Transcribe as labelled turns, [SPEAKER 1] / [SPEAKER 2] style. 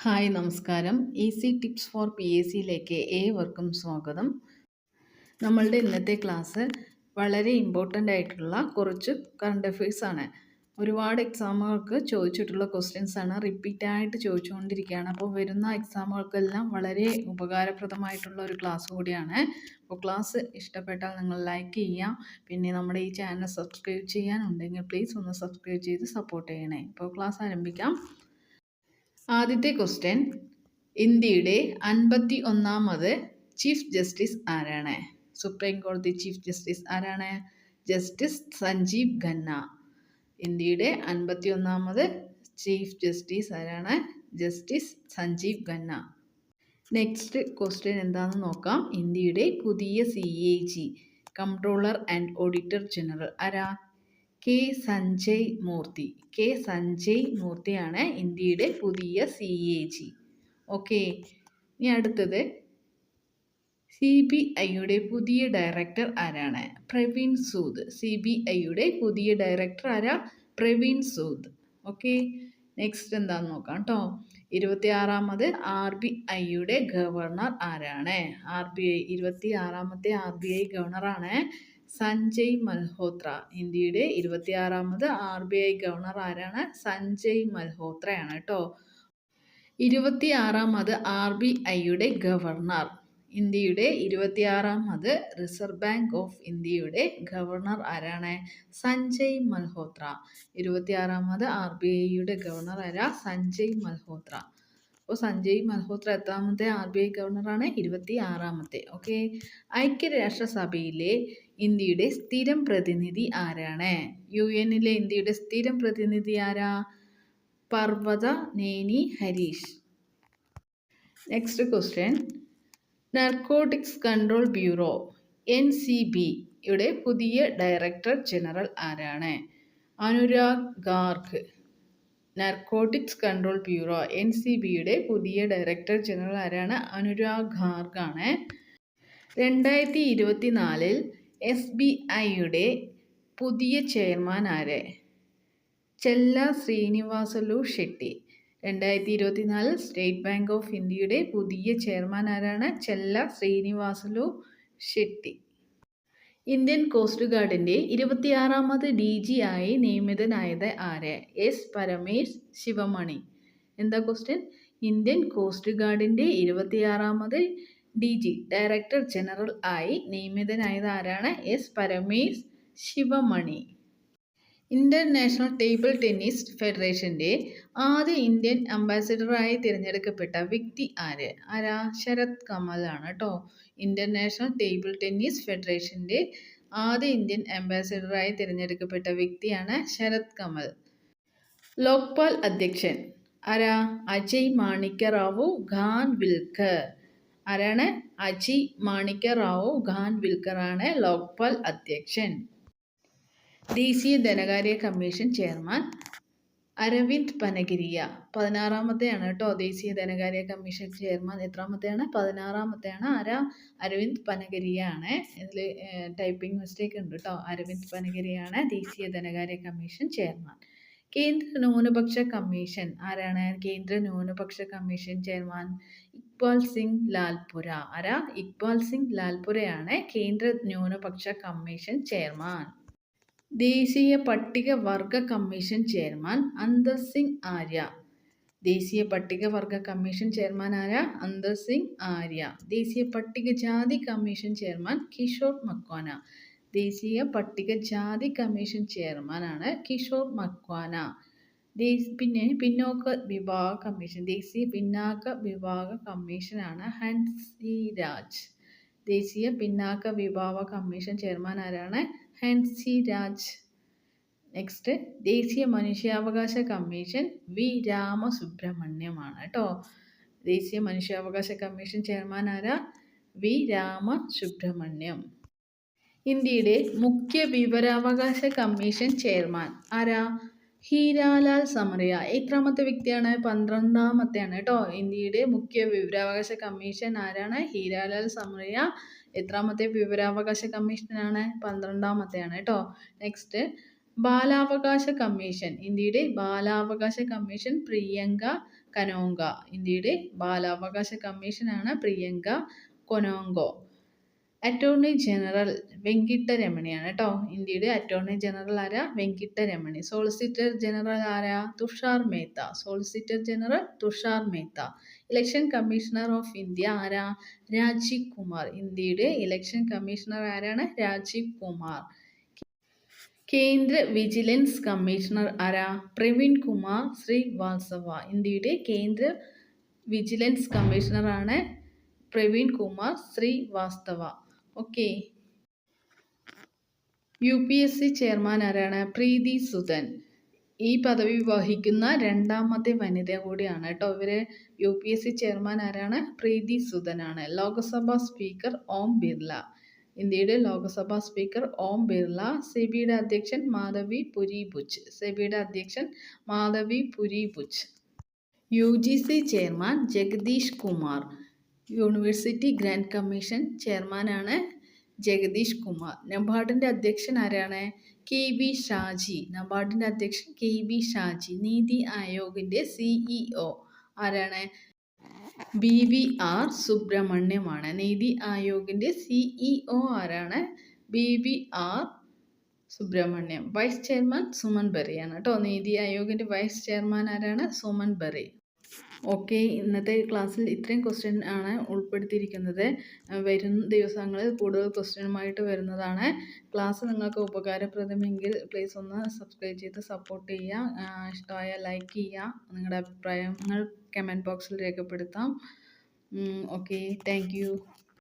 [SPEAKER 1] Hi നമസ്കാരം. Easy tips four PSCയിലേക്ക് ഏവർക്കും സ്വാഗതം. നമ്മളുടെ ഇന്നത്തെ ക്ലാസ് വളരെ ഇമ്പോർട്ടൻ്റ് ആയിട്ടുള്ള കുറച്ച് കറണ്ട് അഫയേഴ്സ് ആണ്. ഒരുപാട് എക്സാമുകൾക്ക് ചോദിച്ചിട്ടുള്ള ക്വസ്റ്റ്യൻസ് ആണ്, റിപ്പീറ്റായിട്ട് ചോദിച്ചുകൊണ്ടിരിക്കുകയാണ്. അപ്പോൾ വരുന്ന എക്സാമുകൾക്കെല്ലാം വളരെ ഉപകാരപ്രദമായിട്ടുള്ള ഒരു ക്ലാസ് കൂടിയാണ്. അപ്പോൾ ക്ലാസ് ഇഷ്ടപ്പെട്ടാൽ നിങ്ങൾ ലൈക്ക് ചെയ്യാം. പിന്നെ നമ്മുടെ ഈ ചാനൽ സബ്സ്ക്രൈബ് ചെയ്യാനുണ്ടെങ്കിൽ പ്ലീസ് ഒന്ന് സബ്സ്ക്രൈബ് ചെയ്ത് സപ്പോർട്ട് ചെയ്യണേ. അപ്പോൾ ക്ലാസ് ആരംഭിക്കാം. ആദ്യത്തെ ക്വസ്റ്റ്യൻ, ഇന്ത്യയുടെ 51ാമത് ചീഫ് ജസ്റ്റിസ് ആരാണ്? സുപ്രീം കോടതി ചീഫ് ജസ്റ്റിസ് ആരാണ്? ജസ്റ്റിസ് സഞ്ജീവ് ഖന്ന. ഇന്ത്യയുടെ 51ാമത് ചീഫ് ജസ്റ്റിസ് ആരാണ്? Justice Sanjiv Khanna. Next question എന്താണെന്ന് നോക്കാം. ഇന്ത്യയുടെ പുതിയ CAG comptroller and auditor general ആരാ? കെ സഞ്ജയ് മൂർത്തി. കെ സഞ്ജയ് മൂർത്തിയാണ് ഇന്ത്യയുടെ പുതിയ CAG. ഓക്കെ, ഇനി അടുത്തത്, CBIയുടെ പുതിയ ഡയറക്ടർ ആരാണ്? പ്രവീൺ സൂദ്. CBIയുടെ പുതിയ ഡയറക്ടർ ആരാ? പ്രവീൺ സൂദ്. ഓക്കെ, നെക്സ്റ്റ് എന്താണെന്ന് നോക്കാം കേട്ടോ. 26ാമത് RBIയുടെ ഗവർണർ ആരാണ്? 26ാമത്തെ RBI ഗവർണറാണ് സഞ്ജയ് മൽഹോത്ര. ഇന്ത്യയുടെ 26ാമത് RBI ഗവർണർ ആരാണ്? സഞ്ജയ് മൽഹോത്രയാണ് കേട്ടോ. 26ാമത് RBIയുടെ ഗവർണർ, ഇന്ത്യയുടെ 26ാമത് റിസർവ് ബാങ്ക് ഓഫ് ഇന്ത്യയുടെ ഗവർണർ ആരാണ്? സഞ്ജയ് മൽഹോത്ര. 26ാമത് RBIയുടെ ഗവർണർ ആരാ? സഞ്ജയ് മൽഹോത്ര. അപ്പോൾ സഞ്ജയ് മൽഹോത്ര എത്രാമത്തെ RBI ഗവർണറാണ്? 26ാമത്തെ. ഓക്കെ, ഐക്യരാഷ്ട്രസഭയിലെ ഇന്ത്യയുടെ സ്ഥിരം പ്രതിനിധി ആരാണ്? UN-ലെ ഇന്ത്യയുടെ സ്ഥിരം പ്രതിനിധി ആരാ? Parvathaneni Harish. Next question, narcotics control bureau NCB-യുടെ പുതിയ ഡയറക്ടർ ജനറൽ ആരാണ്? Anurag Garg. Narcotics control bureau NCB-യുടെ പുതിയ ഡയറക്ടർ ജനറൽ ആരാണ്? അനുരാഗ് ഗാർഗ് ആണ്. 2024 SBIയുടെ പുതിയ ചെയർമാൻ ആര്? Challa Sreenivasulu Setty. 2024 state bank of ഇന്ത്യയുടെ പുതിയ ചെയർമാൻ ആരാണ്? ചെല്ല ശ്രീനിവാസലു ഷെട്ടി. ഇന്ത്യൻ കോസ്റ്റ് ഗാർഡിൻ്റെ 26ാമത് DG ആയി നിയമിതനായത് ആര്? S പരമേശ് ശിവമണി. എന്താ ക്വസ്റ്റ്യൻ? ഇന്ത്യൻ കോസ്റ്റ് ഗാർഡിൻ്റെ 26ാമത് DG ഡയറക്ടർ ജനറൽ ആയി നിയമിതനായത് ആരാണ്? S Paramesh Sivamani. International table tennis ഫെഡറേഷൻ്റെ ആദ്യ ഇന്ത്യൻ അംബാസിഡറായി തിരഞ്ഞെടുക്കപ്പെട്ട വ്യക്തി ആര്? ആരാ? ശരത് കമൽ ആണ് കേട്ടോ. ഇന്റർനാഷണൽ ടേബിൾ ടെന്നീസ് ഫെഡറേഷൻ്റെ ആദ്യ ഇന്ത്യൻ അംബാസിഡറായി തിരഞ്ഞെടുക്കപ്പെട്ട വ്യക്തിയാണ് ശരത് കമൽ. ലോക്പാൽ അധ്യക്ഷൻ ആരാ? അജയ് മാണിക്യ റാവു ഖാൻവിൽക്കർ. ആരാണ്? അജയ് മാണിക്യ റാവു ഖാൻവിൽക്കർ ആണ് ലോക്പാൽ അധ്യക്ഷൻ. ദേശീയ ധനകാര്യ കമ്മീഷൻ ചെയർമാൻ അരവിന്ദ് പനഗിരിയ. 16ാമത്തെയാണ് കേട്ടോ ദേശീയ ധനകാര്യ കമ്മീഷൻ ചെയർമാൻ. എത്രാമത്തെയാണ്? 16ാമത്തെയാണ്. ആരാ? അരവിന്ദ് പനഗിരിയ ആണ്. ഇതിൽ ടൈപ്പിംഗ് മിസ്റ്റേക്ക് ഉണ്ട് കേട്ടോ. അരവിന്ദ് പനഗിരിയാണ് ദേശീയ ധനകാര്യ കമ്മീഷൻ ചെയർമാൻ. കേന്ദ്ര ന്യൂനപക്ഷ കമ്മീഷൻ ആരാണ്? കേന്ദ്ര ന്യൂനപക്ഷ കമ്മീഷൻ ചെയർമാൻ ഇക്ബാൽ സിംഗ് ലാൽപുര. ആരാ? ഇക്ബാൽ സിംഗ് ലാൽപുരയാണ് കേന്ദ്ര ന്യൂനപക്ഷ കമ്മീഷൻ ചെയർമാൻ. ദേശീയ പട്ടികവർഗ കമ്മീഷൻ ചെയർമാൻ അന്തർ സിംഗ് ആര്യ. ദേശീയ പട്ടികവർഗ കമ്മീഷൻ ചെയർമാൻ ആരാ? അന്തർ സിംഗ് ആര്യ. ദേശീയ പട്ടികജാതി കമ്മീഷൻ ചെയർമാൻ കിഷോർ മക്വാന. ദേശീയ പട്ടികജാതി കമ്മീഷൻ ചെയർമാനാണ് കിഷോർ മക്വാന. പിന്നെ പിന്നോക്ക വിഭാഗ കമ്മീഷൻ, ദേശീയ പിന്നാക്ക വിഭാഗ കമ്മീഷനാണ് ഹൻസി രാജ്. ദേശീയ പിന്നാക്ക വിഭാഗ കമ്മീഷൻ ചെയർമാൻ ആരാണ്? ഹൻസി രാജ്. നെക്സ്റ്റ്, ദേശീയ മനുഷ്യാവകാശ കമ്മീഷൻ വി രാമസുബ്രഹ്മണ്യമാണ് കേട്ടോ. ദേശീയ മനുഷ്യാവകാശ കമ്മീഷൻ ചെയർമാൻ ആരാ? വി രാമസുബ്രഹ്മണ്യം. ഇന്ത്യയുടെ മുഖ്യ വിവരാവകാശ കമ്മീഷൻ ചെയർമാൻ ആരാ? ഹീരാലാൽ സമറിയ. എത്രാമത്തെ വ്യക്തിയാണ്? 12ാമത്തെയാണ് കേട്ടോ. ഇന്ത്യയുടെ മുഖ്യ വിവരാവകാശ കമ്മീഷൻ ആരാണ്? ഹീരാലാൽ സമറിയ. എത്രാമത്തെ വിവരാവകാശ കമ്മീഷനാണ്? 12ാമത്തെയാണ് കേട്ടോ. നെക്സ്റ്റ്, ബാലാവകാശ കമ്മീഷൻ. ഇന്ത്യയുടെ ബാലാവകാശ കമ്മീഷൻ പ്രിയങ്ക കനോങ്ക. ഇന്ത്യയുടെ ബാലാവകാശ കമ്മീഷനാണ് പ്രിയങ്ക കൊനോങ്കോ. അറ്റോർണി ജനറൽ വെങ്കിട്ടരമണിയാണ് കേട്ടോ. ഇന്ത്യയുടെ അറ്റോർണി ജനറൽ ആരാ? വെങ്കിട്ടരമണി. സോളിസിറ്റർ ജനറൽ ആരാ? Tushar Mehta. Solicitor general Tushar Mehta. Election commissioner of India ആരാ? രാജീവ് കുമാർ. ഇന്ത്യയുടെ ഇലക്ഷൻ കമ്മീഷണർ ആരാണ്? രാജീവ് കുമാർ. കേന്ദ്ര വിജിലൻസ് കമ്മീഷണർ ആരാ? പ്രവീൺ കുമാർ ശ്രീവാത്സവ. ഇന്ത്യയുടെ കേന്ദ്ര വിജിലൻസ് കമ്മീഷണറാണ് Praveen Kumar Srivastava. Okay. UPSC chairman ആരാണ്? പ്രീതി സുദൻ. ഈ പദവി വഹിക്കുന്ന രണ്ടാമത്തെ വനിത കൂടിയാണ് കേട്ടോ. ഇവര് UPSC ചെയർമാൻ ആരാണ്? പ്രീതി സുദനാണ്. ലോക്സഭാ സ്പീക്കർ ഓം ബിർള. ഇന്ത്യയുടെ ലോക്സഭാ സ്പീക്കർ ഓം ബിർള. സെബിയുടെ അധ്യക്ഷൻ മാധവി പുരി ബുച്ച്. സെബിയുടെ അധ്യക്ഷൻ Madhabi Puri Buch. UGC chairman Jagdish Kumar. University grant commission ചെയർമാനാണ് ജഗദീഷ് കുമാർ. നബാർഡിൻ്റെ അധ്യക്ഷൻ ആരാണ്? KB ഷാജി. നബാർഡിൻ്റെ അധ്യക്ഷൻ KB ഷാജി. നീതി ആയോഗിൻ്റെ CEO ആരാണ്? BVR സുബ്രഹ്മണ്യമാണ്. നീതി ആയോഗിൻ്റെ CEO ആരാണ്? BVR Subrahmanyam. Vice chairman Suman ബെറിയാണ് കേട്ടോ. നീതി ആയോഗിൻ്റെ വൈസ് ചെയർമാൻ ആരാണ്? സുമൻ ബെറി. ഓക്കെ. ഇന്നത്തെ ക്ലാസ്സിൽ ഇത്രയും ക്വസ്റ്റ്യൻ ആണ് ഉൾപ്പെടുത്തിയിരിക്കുന്നത്. വരും ദിവസങ്ങളിൽ കൂടുതൽ ക്വസ്റ്റ്യനുമായിട്ട് വരുന്നതാണ്. ക്ലാസ് നിങ്ങൾക്ക് ഉപകാരപ്രദമെങ്കിൽ പ്ലീസ് ഒന്ന് സബ്സ്ക്രൈബ് ചെയ്ത് സപ്പോർട്ട് ചെയ്യുക. ഇഷ്ടമായ ലൈക്ക് ചെയ്യുക. നിങ്ങളുടെ അഭിപ്രായങ്ങൾ കമൻറ്റ് ബോക്സിൽ രേഖപ്പെടുത്താം. ഓക്കെ. Thank you.